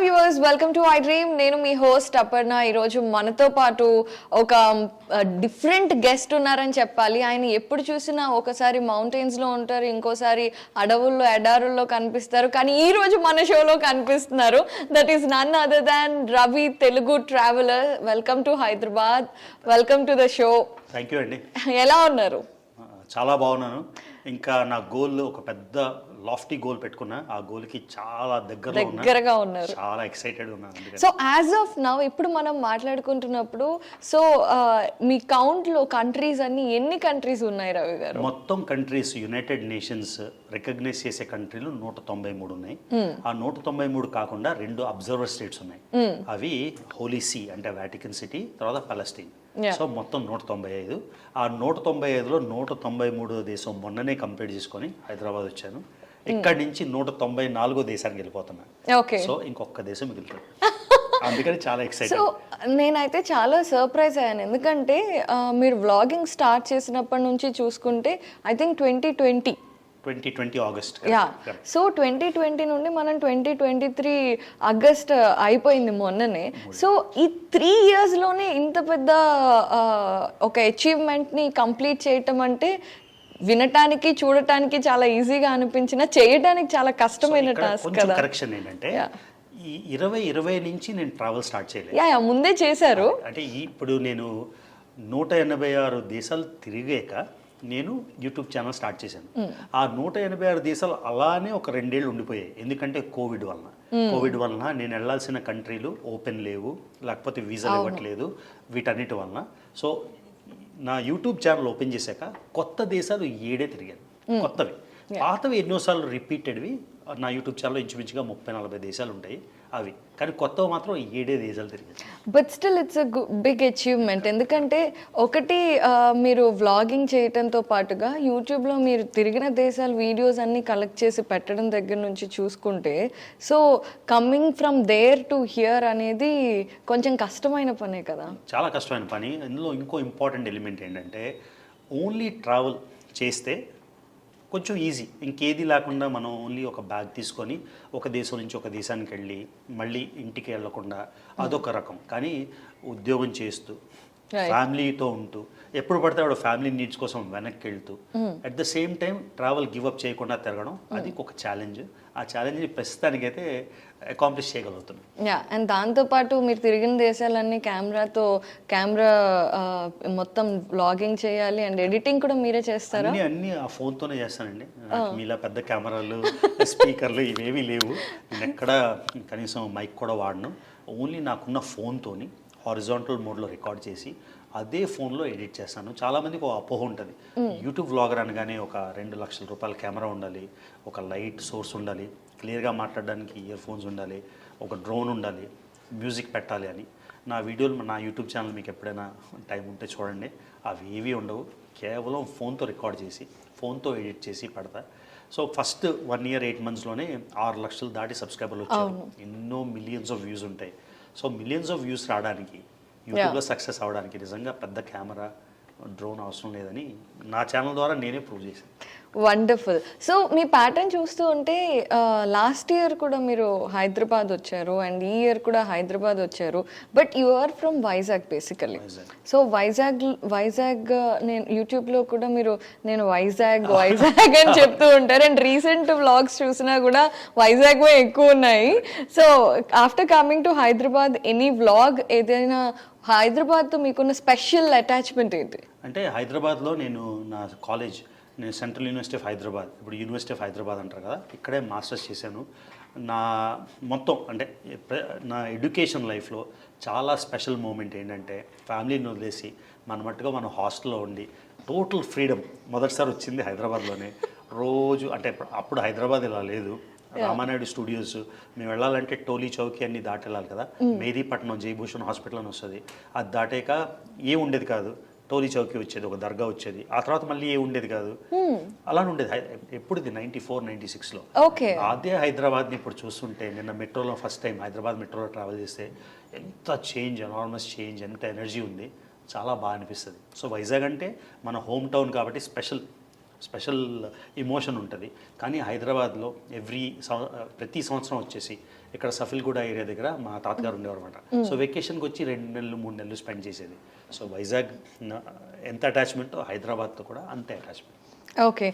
Viewers, welcome to I dream. నేను మీ host Aparna. ఈరోజు మనతో పాటు ఒక డిఫరెంట్ గెస్ట్ ఉన్నారని చెప్పాలి. ఆయన ఎప్పుడు చూసినా ఒకసారి మౌంటైన్స్లో ఉంటారు, ఇంకోసారి అడవుల్లో ఎడారుల్లో కనిపిస్తారు. కానీ ఈ రోజు మన షోలో కనిపిస్తున్నారు. That is none other than Ravi, Telugu traveller. Welcome to Hyderabad, welcome to the show. Thank you అండి. ఎలా ఉన్నారు? చాలా బాగున్నాను. ఇంకా నా గోల్ ఒక పెద్ద లాఫ్టీ గోల్ పెట్టుకున్నా. ఆ గోల్కి చాలా దగ్గరగా ఉన్నారు. చాలా ఎక్సైటెడ్ ఉన్నాను. సో యాజ్ ఆఫ్ నౌ ఇప్పుడు మనం మాట్లాడుకుంటున్నప్పుడు సో మీ కౌంట్లో కంట్రీస్ అన్ని ఎన్ని కంట్రీస్ ఉన్నాయి రవి గారు? మొత్తం కంట్రీస్ యునైటెడ్ నేషన్స్ రికగ్నైజ్ చేసే కంట్రీలు 193 ఉన్నాయి. ఆ 193 కాకుండా 2 అబ్జర్వర్ స్టేట్స్ ఉన్నాయి. అవి హోలీ సీ అంటే వాటికన్ సిటీ, తర్వాత పాలస్తీన్. సో మొత్తం 195. ఆ 195లో 193 దేశం మొన్ననే కంప్లీట్ చేసుకొని హైదరాబాద్ వచ్చాను. ఇక్కడి నుంచి 194 దేశానికి వెళ్ళిపోతున్నా. సో ఇంకొక దేశం మిగులుతుంది. అందుకని చాలా ఎక్సైటెడ్. సో నేనైతే చాలా సర్ప్రైజ్ అయ్యాను, ఎందుకంటే మీరు వ్లాగింగ్ స్టార్ట్ చేసినప్పటి నుంచి చూసుకుంటే ఐ థింక్ 2020 ఆగస్ట్. సో 2020 నుండి మనం 2023 ఆగస్ట్ అయిపోయింది మొన్ననే. సో ఈ 3 yearsలోనే ఇంత పెద్ద ఒక అచీవ్మెంట్ని కంప్లీట్ చేయటం అంటే వినటానికి చూడటానికి చాలా ఈజీగా అనిపించిన, చేయడానికి చాలా కష్టమైన టాస్క్ కదా. కరెక్షన్ ఏంటంటే ఈ 2020 నుంచి నేను ట్రావెల్ స్టార్ట్ చేయలేదు. ముందే చేశారు. అంటే ఇప్పుడు నేను 186 దేశాలు తిరిగాక నేను యూట్యూబ్ ఛానల్ స్టార్ట్ చేశాను. ఆ 186 దేశాలు అలానే ఒక 2 ఏళ్ళు ఉండిపోయాయి. ఎందుకంటే కోవిడ్ వలన నేను వెళ్ళాల్సిన కంట్రీలు ఓపెన్ లేవు, లేకపోతే వీసాలు ఇవ్వట్లేదు, వీటన్నిటి వలన. సో నా యూట్యూబ్ ఛానల్ ఓపెన్ చేశాక కొత్త దేశాలు 7 తిరిగాను. కొత్తవి, పాతవి ఎన్నోసార్లు రిపీటెడ్వి నా యూట్యూబ్ ఛానల్లో ఇంచుమించుగా 30-40 దేశాలు ఉంటాయి అవి. కానీ కొత్తవి మాత్రం 7 దేశాలు తిరిగాను. But still it's a big achievement. ఎందుకంటే ఒకటి మీరు వ్లాగింగ్ చేయటంతో పాటుగా యూట్యూబ్లో మీరు తిరిగిన దేశాల వీడియోస్ అన్నీ కలెక్ట్ చేసి పెట్టడం దగ్గర నుంచి చూసుకుంటే, so coming from there to here అనేది కొంచెం కష్టమైన పనే కదా. చాలా కష్టమైన పని. ఇందులో ఇంకో ఇంపార్టెంట్ ఎలిమెంట్ ఏంటంటే ఓన్లీ ట్రావెల్ చేస్తే కొంచెం ఈజీ, ఇంకేది లేకుండా మనం ఓన్లీ ఒక బ్యాగ్ తీసుకొని ఒక దేశం నుంచి ఒక దేశానికి వెళ్ళి మళ్ళీ ఇంటికి వెళ్ళకుండా అదొక రకం. కానీ ఉద్యోగం చేస్తూ ఫ్యామిలీతో ఉంటూ ఎప్పుడు పడితే వాడు ఫ్యామిలీ నీడ్స్ కోసం వెనక్కి వెళ్తూ at the same time travel give up చేయకుండా తిరగడం, అది ఒక ఛాలెంజ్. ఆ ఛాలెంజ్ని ప్రస్తుతానికైతే అకాంప్లిష్ చేయగలుగుతున్నాం. అండ్ దాంతోపాటు మీరు తిరిగిన దేశాలన్నీ కెమెరా మొత్తం వ్లాగింగ్ చేయాలి అండ్ ఎడిటింగ్ కూడా మీరే చేస్తారా? అన్నీ ఆ ఫోన్తోనే చేస్తానండి. మీలా పెద్ద కెమెరాలు, స్పీకర్లు ఇవేమీ లేవు. నేను ఎక్కడ కనీసం మైక్ కూడా వాడను. ఓన్లీ నాకున్న ఫోన్తోని హారిజాంటల్ మోడ్లో రికార్డ్ చేసి అదే ఫోన్లో ఎడిట్ చేస్తాను. చాలామందికి ఒక అపోహ ఉంటుంది, యూట్యూబ్ వ్లాగర్ అనగానే ఒక 2 లక్షల రూపాయల కెమెరా ఉండాలి, ఒక లైట్ సోర్స్ ఉండాలి, క్లియర్గా మాట్లాడడానికి ఇయర్ ఫోన్స్ ఉండాలి, ఒక డ్రోన్ ఉండాలి, మ్యూజిక్ పెట్టాలి అని. నా వీడియోలు నా యూట్యూబ్ ఛానల్ మీకు ఎప్పుడైనా టైం ఉంటే చూడండి. అవి ఏవి ఉండవు. కేవలం ఫోన్తో రికార్డ్ చేసి ఫోన్తో ఎడిట్ చేసి పెడతా. సో ఫస్ట్ 1 year 8 monthsలోనే 6 లక్షలు దాటి సబ్స్క్రైబర్లు వచ్చారు. ఎన్నో మిలియన్స్ ఆఫ్ వ్యూస్ ఉంటాయి. సో మిలియన్స్ ఆఫ్ వ్యూస్ రావడానికి, యూట్యూబ్లో సక్సెస్ అవ్వడానికి నిజంగా పెద్ద కెమెరా, డ్రోన్ అవసరం లేదని నా ఛానల్ ద్వారా నేనే ప్రూవ్ చేశాను. వండర్ఫుల్. సో మీ ప్యాటర్న్ చూస్తూ ఉంటే లాస్ట్ ఇయర్ కూడా మీరు హైదరాబాద్ వచ్చారు అండ్ ఈ ఇయర్ కూడా హైదరాబాద్ వచ్చారు. But you are from Vizag basically. So Vizag నేను యూట్యూబ్లో కూడా నేను వైజాగ్ అని చెప్తూ ఉంటారు. అండ్ రీసెంట్ వ్లాగ్స్ చూసినా కూడా వైజాగ్ ఎక్కువ ఉన్నాయి. So after coming to Hyderabad, any vlog ఏదైనా హైదరాబాద్తో మీకున్న స్పెషల్ అటాచ్మెంట్ ఏంటి? అంటే హైదరాబాద్లో నేను సెంట్రల్ యూనివర్సిటీ ఆఫ్ హైదరాబాద్, ఇప్పుడు యూనివర్సిటీ ఆఫ్ హైదరాబాద్ అంటారు కదా, ఇక్కడే మాస్టర్స్ చేశాను. నా మొత్తం అంటే నా ఎడ్యుకేషన్ లైఫ్లో చాలా స్పెషల్ మూమెంట్ ఏంటంటే ఫ్యామిలీని వదిలేసి మన మట్టుగా మనం హాస్టల్లో ఉండి టోటల్ ఫ్రీడమ్ మొదటిసారి వచ్చింది హైదరాబాద్లోనే. రోజు అంటే అప్పుడు హైదరాబాద్ ఇలా లేదు. రామానాయుడు స్టూడియోస్ మేము వెళ్ళాలంటే టోలీ చౌకీ అన్ని దాటి వెళ్ళాలి కదా. మేదీపట్నం జయభూషణ్ హాస్పిటల్ అని వస్తుంది. అది దాటాక ఏ ఉండేది కాదు, టోలీ చౌకీ వచ్చేది, ఒక దర్గా వచ్చేది. ఆ తర్వాత మళ్ళీ ఏ ఉండేది కాదు, అలానే ఉండేది. ఎప్పుడు 94-96లో. అదే హైదరాబాద్ని ఇప్పుడు చూస్తుంటే, నిన్న మెట్రోలో ఫస్ట్ టైం హైదరాబాద్ మెట్రోలో ట్రావెల్ చేస్తే ఎంత చేంజ్, ఎనార్మస్ చేంజ్, ఎంత ఎనర్జీ ఉంది, చాలా బాగా అనిపిస్తుంది. సో వైజాగ్ అంటే మన హోమ్ టౌన్ కాబట్టి స్పెషల్ ఎమోషన్ ఉంటుంది. కానీ హైదరాబాద్లో ప్రతి సంవత్సరం వచ్చేసి ఇక్కడ సఫిల్గూడ ఏరియా దగ్గర మా తాతగారు ఉండేవారు అనమాట. సో వెకేషన్కి వచ్చి 2 నెలలు 3 నెలలు స్పెండ్ చేసేది. సో వైజాగ్ ఎంత అటాచ్మెంటో హైదరాబాద్తో కూడా అంతే అటాచ్మెంట్. ఓకే.